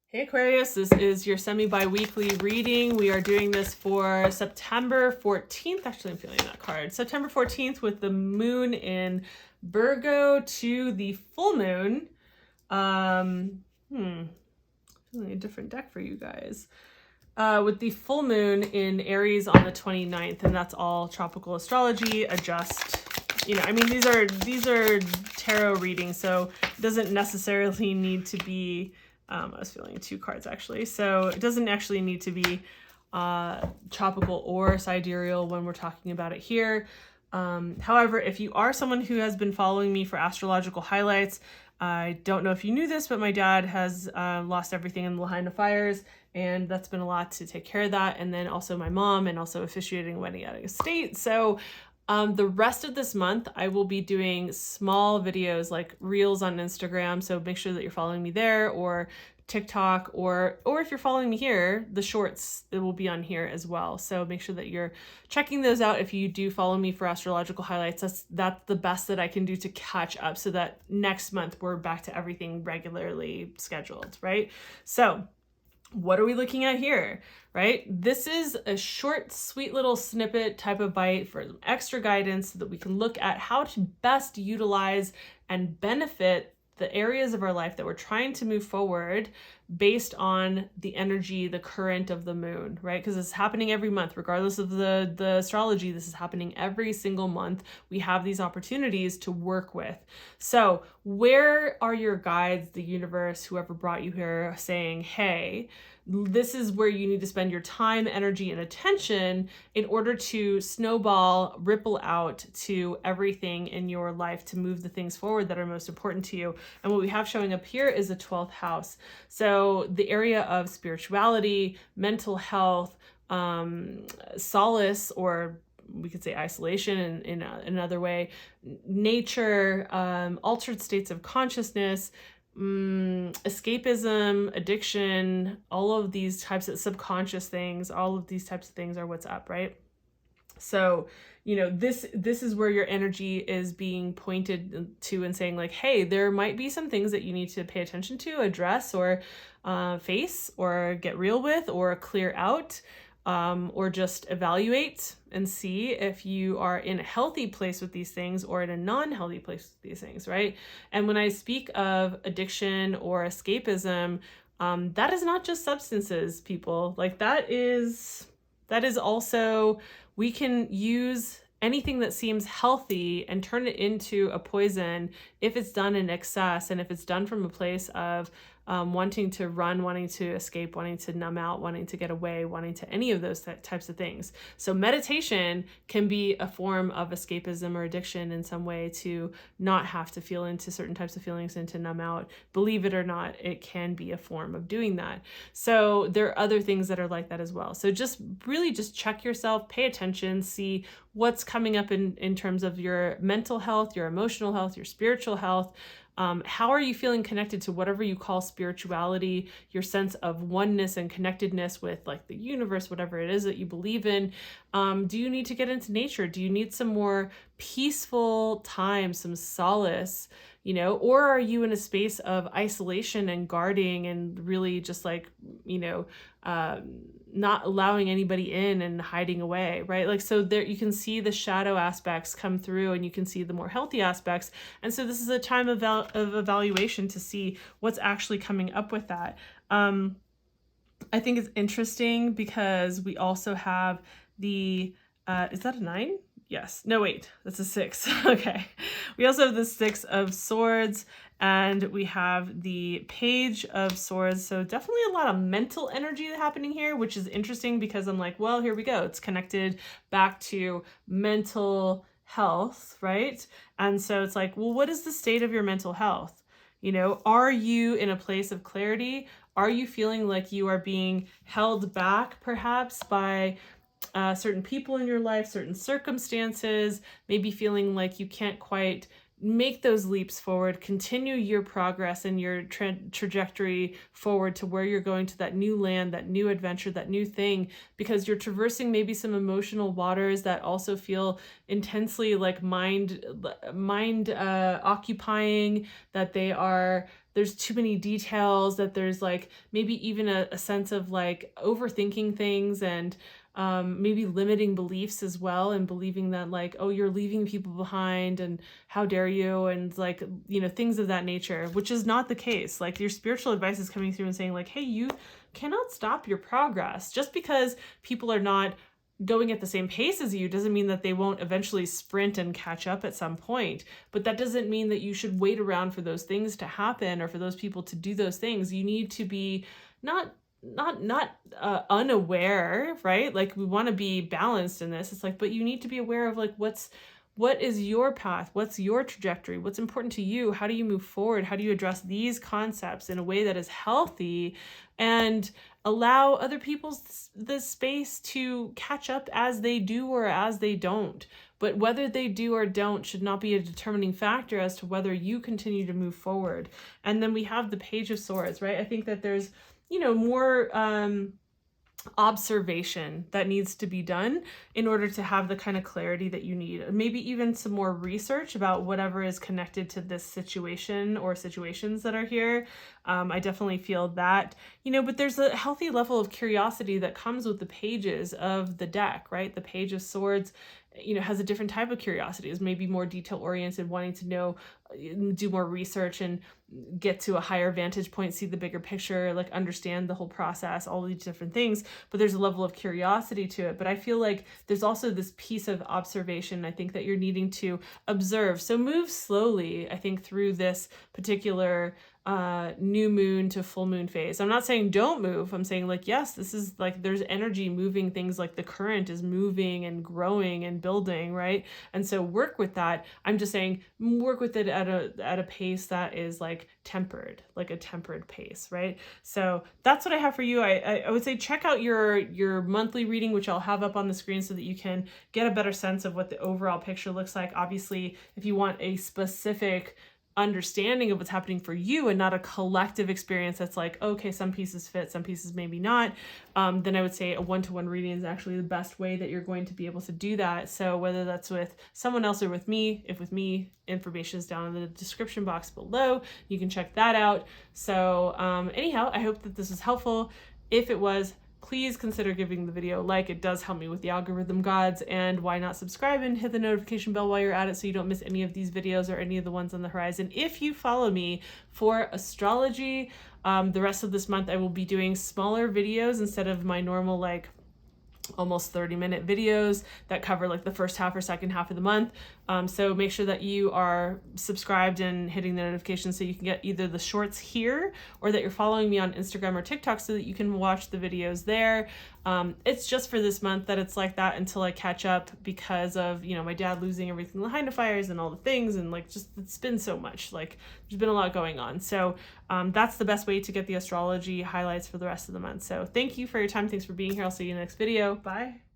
Hey Aquarius, this is your semi-bi-weekly reading. We are doing this for September 14th. Actually, I'm feeling that card. September 14th with the moon in Virgo to the full moon. Feeling a different deck for you guys. With the full moon in Aries on the 29th, and that's all tropical astrology. Adjust. I mean, these are tarot readings, so it doesn't necessarily need to be I was feeling two cards actually. So it doesn't actually need to be tropical or sidereal when we're talking about it here. However, if you are someone who has been following me for astrological highlights, I don't know if you knew this, but my dad has lost everything in the line of fires, and that's been a lot to take care of that. And then also my mom, and also officiating a wedding out of state. So the rest of this month, I will be doing small videos like reels on Instagram. So make sure that you're following me there, or TikTok, or if you're following me here, the shorts, it will be on here as well. So make sure that you're checking those out. If you do follow me for astrological highlights, that's the best that I can do to catch up, so that next month we're back to everything regularly scheduled, right? So what are we looking at here, right? This is a short, sweet little snippet type of bite for some extra guidance so that we can look at how to best utilize and benefit the areas of our life that we're trying to move forward based on the energy, the current of the moon, right? Because it's happening every month, regardless of the astrology. This is happening every single month. We have these opportunities to work with. So where are your guides, the universe, whoever brought you here, saying, hey, this is where you need to spend your time, energy, and attention in order to snowball, ripple out to everything in your life to move the things forward that are most important to you. And what we have showing up here is the 12th house. So the area of spirituality, mental health, solace, or we could say isolation in another way, nature, altered states of consciousness, escapism, addiction, all of these types of subconscious things, all of these types of things are what's up, right? So, this is where your energy is being pointed to and saying like, hey, there might be some things that you need to pay attention to, address, or face, or get real with, or clear out, or just evaluate and see if you are in a healthy place with these things or in a non-healthy place with these things, right? And when I speak of addiction or escapism, that is not just substances, people. Like that is also, we can use anything that seems healthy and turn it into a poison if it's done in excess, and if it's done from a place of wanting to run, wanting to escape, wanting to numb out, wanting to get away, wanting to any of those types of things. So meditation can be a form of escapism or addiction in some way, to not have to feel into certain types of feelings and to numb out. Believe it or not, it can be a form of doing that. So there are other things that are like that as well. So just check yourself, pay attention, see what's coming up in terms of your mental health, your emotional health, your spiritual health. How are you feeling connected to whatever you call spirituality, your sense of oneness and connectedness with like the universe, whatever it is that you believe in? Do you need to get into nature? Do you need some more peaceful time, some solace, or are you in a space of isolation and guarding and really just like, not allowing anybody in and hiding away, right? Like, so there you can see the shadow aspects come through, and you can see the more healthy aspects. And so this is a time of evaluation to see what's actually coming up with that. I think it's interesting because we also have the, is that a 9? Yes. No, wait, that's a 6. Okay. We also have the 6 of Swords, and we have the Page of Swords. So definitely a lot of mental energy happening here, which is interesting because I'm like, well, here we go. It's connected back to mental health, right? And so it's like, well, what is the state of your mental health? Are you in a place of clarity? Are you feeling like you are being held back perhaps by certain people in your life, certain circumstances, maybe feeling like you can't quite make those leaps forward, continue your progress and your trajectory forward to where you're going, to that new land, that new adventure, that new thing, because you're traversing maybe some emotional waters that also feel intensely like mind occupying, that there's too many details, that there's like maybe even a sense of like overthinking things, and maybe limiting beliefs as well, and believing that like, oh, you're leaving people behind and how dare you, and like, you know, things of that nature, which is not the case. Like your spiritual advice is coming through and saying like, hey, you cannot stop your progress. Just because people are not going at the same pace as you doesn't mean that they won't eventually sprint and catch up at some point. But that doesn't mean that you should wait around for those things to happen or for those people to do those things. You need to be not unaware, right? Like we want to be balanced in this. It's like, but you need to be aware of like what is your path? What's your trajectory? What's important to you? How do you move forward? How do you address these concepts in a way that is healthy and allow other people the space to catch up as they do or as they don't? But whether they do or don't should not be a determining factor as to whether you continue to move forward. And then we have the Page of Swords, right? I think that there's, you know, more observation that needs to be done in order to have the kind of clarity that you need. Maybe even some more research about whatever is connected to this situation or situations that are here. I definitely feel that, you know, but there's a healthy level of curiosity that comes with the pages of the deck, right? The Page of Swords, you know, has a different type of curiosity. Is maybe more detail oriented, wanting to know, do more research and get to a higher vantage point, see the bigger picture, like understand the whole process, all these different things. But there's a level of curiosity to it. But I feel like there's also this piece of observation, I think, that you're needing to observe. So move slowly, I think, through this particular new moon to full moon phase. I'm not saying don't move. I'm saying like, yes, this is like, there's energy moving things, like the current is moving and growing and building, right? And so work with that. I'm just saying work with it at a pace that is like tempered, like a tempered pace, right? So that's what I have for you. I would say check out your monthly reading, which I'll have up on the screen so that you can get a better sense of what the overall picture looks like. Obviously, if you want a specific understanding of what's happening for you and not a collective experience that's like, okay, some pieces fit, some pieces maybe not, then I would say a one-to-one reading is actually the best way that you're going to be able to do that. So whether that's with someone else or with me, if with me, information is down in the description box below. You can check that out. So anyhow, I hope that this was helpful. If it was, please consider giving the video a like. It does help me with the algorithm gods. And why not subscribe and hit the notification bell while you're at it so you don't miss any of these videos or any of the ones on the horizon. If you follow me for astrology, the rest of this month I will be doing smaller videos instead of my normal like almost 30-minute videos that cover like the first half or second half of the month. So make sure that you are subscribed and hitting the notifications so you can get either the shorts here or that you're following me on Instagram or TikTok so that you can watch the videos there. It's just for this month that it's like that until I catch up because of, you know, my dad losing everything behind the fires and all the things, and like just it's been so much, like there's been a lot going on. So that's the best way to get the astrology highlights for the rest of the month. So thank you for your time. Thanks for being here. I'll see you in the next video. Bye.